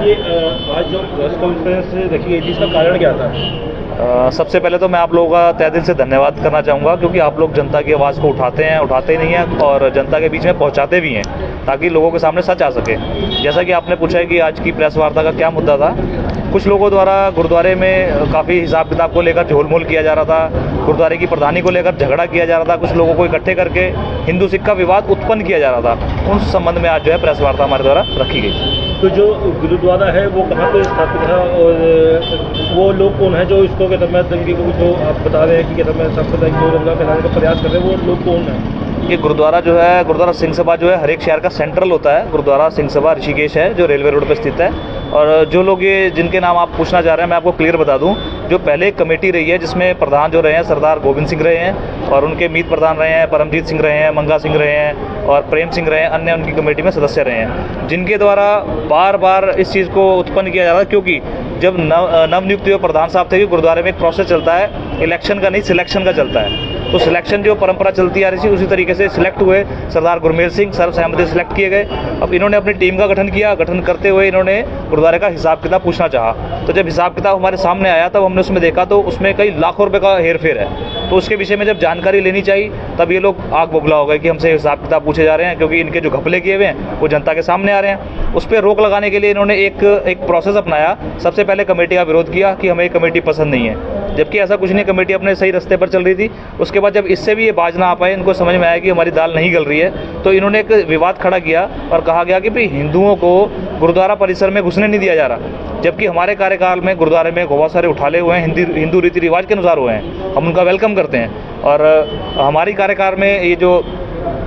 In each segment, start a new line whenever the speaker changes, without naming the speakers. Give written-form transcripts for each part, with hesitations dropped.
ये आज जो प्रेस कॉन्फ्रेंस रखी गई थी, इसका कारण क्या था?
सबसे पहले तो मैं आप लोगों का तहे दिल से धन्यवाद करना चाहूँगा, क्योंकि आप लोग जनता की आवाज़ को उठाते ही नहीं हैं और जनता के बीच में पहुँचाते भी हैं ताकि लोगों के सामने सच आ सके। जैसा कि आपने पूछा है कि आज की प्रेस वार्ता का क्या मुद्दा था। कुछ लोगों द्वारा गुरुद्वारे में काफ़ी हिसाब किताब को लेकर झोलमोल किया जा रहा था, गुरुद्वारे की प्रधानी को लेकर झगड़ा किया जा रहा था, कुछ लोगों को इकट्ठे करके हिंदू सिख का विवाद उत्पन्न किया जा रहा था। उस संबंध में आज जो है प्रेस वार्ता हमारे द्वारा रखी गई।
तो जो गुरुद्वारा है वो कहाँ पे स्थापित है और वो लोग कौन है जो इसको कहते हैं दंगे को जो आप बता रहे हैं कि कहते हैं सांप्रदायिक दंगा फैलाने का प्रयास कर रहे हैं, वो लोग कौन है?
ये गुरुद्वारा जो है, गुरुद्वारा सिंह सभा जो है हर एक शहर का सेंट्रल होता है। गुरुद्वारा सिंह सभा ऋषिकेश है जो रेलवे रोड पर स्थित है। और जो लोग ये जिनके नाम आप पूछना चाह रहे हैं, मैं आपको क्लियर बता दूं, जो पहले एक कमेटी रही है जिसमें प्रधान जो रहे हैं सरदार गोविंद सिंह रहे हैं और उनके मीत प्रधान रहे हैं परमजीत सिंह रहे हैं, मंगा सिंह रहे हैं और प्रेम सिंह रहे हैं, अन्य उनकी कमेटी में सदस्य रहे हैं, जिनके द्वारा बार बार इस चीज़ को उत्पन्न किया जा रहा है। क्योंकि जब नवनियुक्त जो प्रधान साहब थे कि गुरुद्वारे में एक प्रोसेस चलता है, इलेक्शन का नहीं सिलेक्शन का चलता है। तो सिलेक्शन जो परंपरा चलती आ रही थी उसी तरीके से सिलेक्ट हुए सरदार गुरमेल सिंह सर्वसहमति से सिलेक्ट किए गए। अब इन्होंने अपनी टीम का गठन किया। गठन करते हुए इन्होंने गुरुद्वारे का हिसाब किताब पूछना चाहा। तो जब हिसाब किताब हमारे सामने आया तब हमने उसमें देखा तो उसमें कई लाखों रुपए का हेर फेर है। तो उसके विषय में जब जानकारी लेनी चाहिए तब ये लोग आग बबूला हो गए कि हमसे हिसाब किताब पूछे जा रहे हैं, क्योंकि इनके जो घपले किए हुए हैं वो जनता के सामने आ रहे हैं। उस पर रोक लगाने के लिए इन्होंने एक प्रोसेस अपनाया। सबसे पहले कमेटी का विरोध किया कि हमें कमेटी पसंद नहीं है, जबकि ऐसा कुछ नहीं, कमेटी अपने सही रास्ते पर चल रही थी। उसके बाद जब इससे भी ये बाज ना आ पाए, इनको समझ में आया कि हमारी दाल नहीं गल रही है, तो इन्होंने एक विवाद खड़ा किया और कहा गया कि भाई हिंदुओं को गुरुद्वारा परिसर में घुसने नहीं दिया जा रहा, जबकि हमारे कार्यकाल में गुरुद्वारे में बहुत सारे उठाले हुए हैं, हिंदू रीति रिवाज के अनुसार हुए हैं, हम उनका वेलकम करते हैं। और हमारी कार्यकाल में ये जो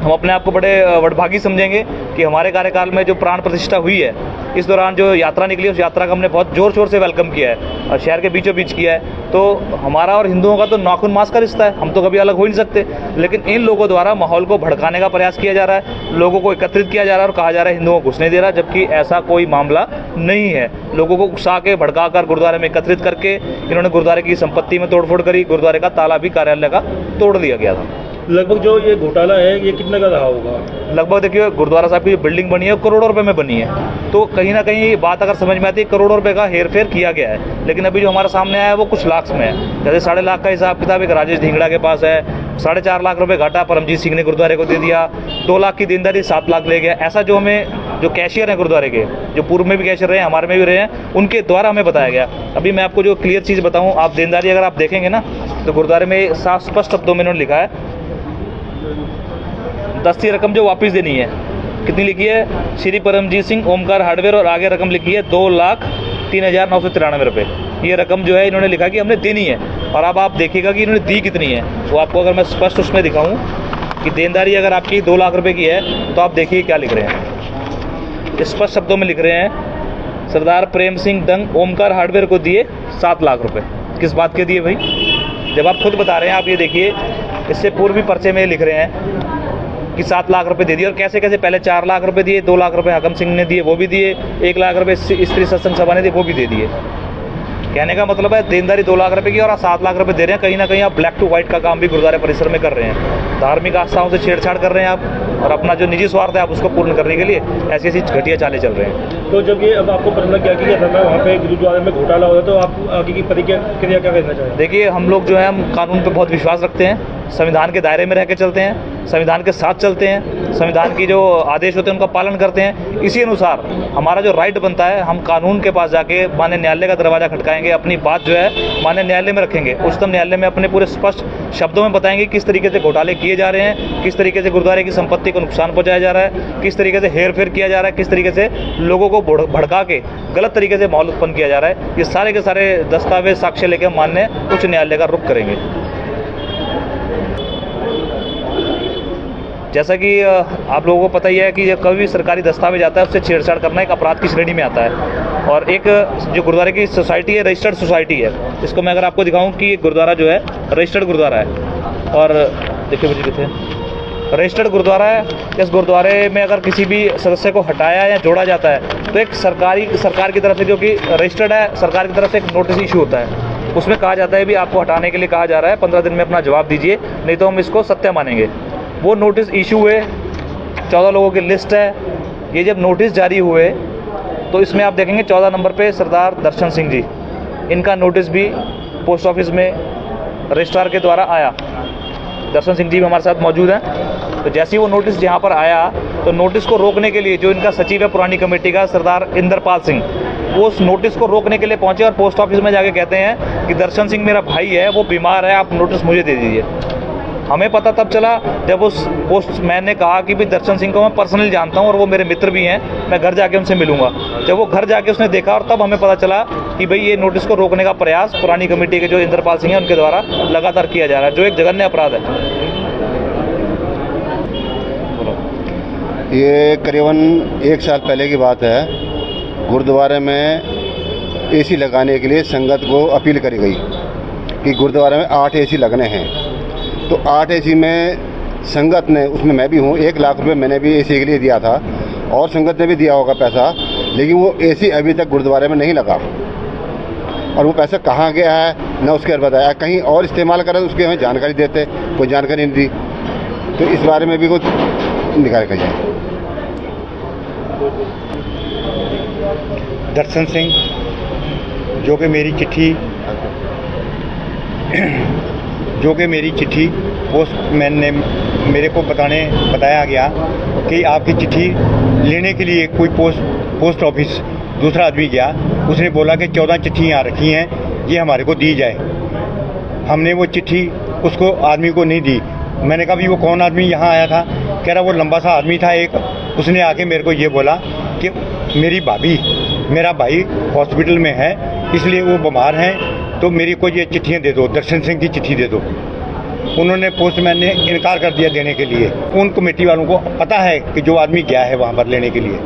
हम अपने आप को बड़े वडभागी समझेंगे कि हमारे कार्यकाल में जो प्राण प्रतिष्ठा हुई है, इस दौरान जो यात्रा निकली उस यात्रा का हमने बहुत जोर शोर से वेलकम किया है और शहर के बीचों बीच किया है। तो हमारा और हिंदुओं का तो नाखून मांस का रिश्ता है, हम तो कभी अलग हो ही नहीं सकते। लेकिन इन लोगों द्वारा माहौल को भड़काने का प्रयास किया जा रहा है, लोगों को एकत्रित किया जा रहा है और कहा जा रहा है हिंदुओं को घुसने दे रहा है, जबकि ऐसा कोई मामला नहीं है। लोगों को उकसा के भड़का कर गुरुद्वारे में एकत्रित करके इन्होंने गुरुद्वारे की संपत्ति में तोड़फोड़ करी। गुरुद्वारे का ताला भी कार्यालय का तोड़ दिया गया था।
लगभग जो ये घोटाला है ये कितने का रहा होगा?
लगभग देखिए गुरुद्वारा साहब की जो बिल्डिंग बनी है करोड़ों रुपए में बनी है। तो कहीं ना कहीं बात अगर समझ में आती है, करोड़ों रुपए का हेर फेर किया गया है। लेकिन अभी जो हमारे सामने आया है वो कुछ लाख में है। जैसे 7.5 लाख का हिसाब किताब एक राजेश ढींगड़ा के पास है, 4.5 लाख रुपए घाटा परमजीत सिंह ने गुरुद्वारे को दे दिया, 2 लाख की देनदारी 7 लाख ले गया। ऐसा जो हमें जो कैशियर हैं गुरुद्वारे के, जो पूर्व में भी कैशियर रहे हैं, हमारे में भी रहे हैं, उनके द्वारा हमें बताया गया। अभी मैं आपको जो क्लियर चीज़ बताऊँ, आप देनदारी अगर आप देखेंगे ना तो गुरुद्वारे में साफ स्पष्ट शब्दों में इन्होंने लिखा है 10 की रकम जो वापस देनी है। कितनी लिखी है? श्री परमजीत सिंह ओमकार हार्डवेयर और आगे रकम लिखी है 2,03,993 रुपये। ये रकम जो है इन्होंने लिखा कि हमने देनी है। और अब आप देखिएगा कि इन्होंने दी कितनी है। वो आपको अगर मैं स्पष्ट उसमें दिखाऊं कि देनदारी अगर आपकी 2 लाख रुपए की है तो आप देखिए क्या लिख रहे हैं। स्पष्ट शब्दों में लिख रहे हैं सरदार प्रेम सिंह दंग ओमकार हार्डवेयर को दिए 7 लाख रुपये। किस बात के दिए भाई? जब आप खुद बता रहे हैं, आप ये देखिए इससे पूर्व भी पर्चे में लिख रहे हैं कि 7 लाख रुपए दे दिए। और कैसे कैसे पहले 4 लाख रुपए दिए, 2 लाख रुपए हकम सिंह ने दिए वो भी दिए, 1 लाख रुपए स्त्री सत्संग सभा ने दिए वो भी दे दिए। कहने का मतलब है देनदारी 2 लाख रुपए की और आप 7 लाख रुपए दे रहे हैं। कहीं ना कहीं आप ब्लैक टू व्हाइट का काम भी गुरुद्वारे परिसर में कर रहे हैं। धार्मिक आस्थाओं से छेड़छाड़ कर रहे हैं आप, और अपना जो निजी स्वार्थ है आप उसको पूर्ण करने के लिए ऐसी ऐसी घटिया चालें चल रहे हैं।
तो जब ये अब आपको पता लग गया कि वहाँ पे गुरुद्वारे में घोटाला हो रहा है, तो आप आगे की प्रतिक्रिया क्या करना चाहेंगे?
देखिए, हम लोग जो है हम कानून पे बहुत विश्वास रखते हैं, संविधान के दायरे में रह के चलते हैं, संविधान के साथ चलते हैं, संविधान की जो आदेश होते हैं उनका पालन करते हैं। इसी अनुसार हमारा जो राइट बनता है, हम कानून के पास जाके माननीय न्यायालय का दरवाजा खटकाएंगे, अपनी बात जो है माननीय न्यायालय में रखेंगे। उच्चतम न्यायालय में अपने पूरे स्पष्ट शब्दों में बताएंगे किस तरीके से घोटाले किए जा रहे हैं, किस तरीके से गुरुद्वारे की संपत्ति को नुकसान पहुंचाया जा रहा है, किस तरीके से हेर फेर किया जा रहा है, किस तरीके से लोगों को भड़का के गलत तरीके से माहौल उत्पन्न किया जा रहा है। ये सारे के सारे दस्तावेज साक्ष्य लेकर हम माननीय उच्च न्यायालय का रुख करेंगे। जैसा कि आप लोगों को पता ही है कि जब कभी भी सरकारी दस्तावेज आता है उससे छेड़छाड़ करना एक अपराध की श्रेणी में आता है। और एक जो गुरुद्वारे की सोसाइटी है, रजिस्टर्ड सोसाइटी है, इसको मैं अगर आपको दिखाऊं कि गुरुद्वारा जो है रजिस्टर्ड गुरुद्वारा है। और देखिए मुझे कितने रजिस्टर्ड गुरुद्वारा है। इस गुरुद्वारे में अगर किसी भी सदस्य को हटाया या जोड़ा जाता है तो एक सरकार की तरफ से, जो कि रजिस्टर्ड है, सरकार की तरफ से एक नोटिस इशू होता है। उसमें कहा जाता है भी आपको हटाने के लिए कहा जा रहा है, 15 दिन में अपना जवाब दीजिए, नहीं तो हम इसको सत्य मानेंगे। वो नोटिस इशू हुए, 14 लोगों की लिस्ट है। ये जब नोटिस जारी हुए तो इसमें आप देखेंगे 14 नंबर पे सरदार दर्शन सिंह जी, इनका नोटिस भी पोस्ट ऑफिस में रजिस्ट्रार के द्वारा आया। दर्शन सिंह जी भी हमारे साथ मौजूद हैं। तो जैसे ही वो नोटिस यहाँ पर आया तो नोटिस को रोकने के लिए जो इनका सचिव है पुरानी कमेटी का सरदार इंद्रपाल सिंह, वो उस नोटिस को रोकने के लिए पहुंचे और पोस्ट ऑफिस में जाके कहते हैं कि दर्शन सिंह मेरा भाई है, वो बीमार है, आप नोटिस मुझे दे दीजिए। हमें पता तब चला जब उस पोस्टमैन ने कहा कि भाई दर्शन सिंह को मैं पर्सनली जानता हूं और वो मेरे मित्र भी हैं, मैं घर जाके उनसे मिलूंगा। जब वो घर जाके उसने देखा और तब हमें पता चला कि भाई ये नोटिस को रोकने का प्रयास पुरानी कमेटी के जो इंद्रपाल सिंह हैं उनके द्वारा लगातार किया जा रहा है, जो एक जघन्य अपराध है।
ये करीबन 1 साल पहले की बात है। गुरुद्वारे में एसी लगाने के लिए संगत को अपील करी गई कि गुरुद्वारे में 8 एसी लगने हैं। तो 8 एसी में संगत ने, उसमें मैं भी हूँ, 1 लाख रुपए मैंने भी एसी के लिए दिया था और संगत ने भी दिया होगा पैसा, लेकिन वो एसी अभी तक गुरुद्वारे में नहीं लगा। और वो पैसा कहाँ गया है न उसके बारे बताया, कहीं और इस्तेमाल करें तो उसकी हमें जानकारी देते, कोई जानकारी नहीं दी। तो इस बारे में भी कुछ निकाल कर जाए।
दर्शन सिंह, जो कि मेरी चिट्ठी पोस्टमैन ने मेरे को बताया गया कि आपकी चिट्ठी लेने के लिए कोई पोस्ट ऑफिस दूसरा आदमी गया, उसने बोला कि 14 चिट्ठी यहाँ रखी हैं, ये हमारे को दी जाए। हमने वो चिट्ठी उसको आदमी को नहीं दी। मैंने कहा भी वो कौन आदमी यहाँ आया था? कह रहा वो लंबा सा आदमी था एक, उसने आके मेरे को ये बोला कि मेरा भाई हॉस्पिटल में है, इसलिए वो बीमार हैं, तो मेरी को ये चिट्ठियाँ दे दो, दर्शन सिंह की चिट्ठी दे दो। उन्होंने पोस्टमैन ने इनकार कर दिया देने के लिए। उन कमेटी वालों को पता है कि जो आदमी गया है वहाँ पर लेने के लिए।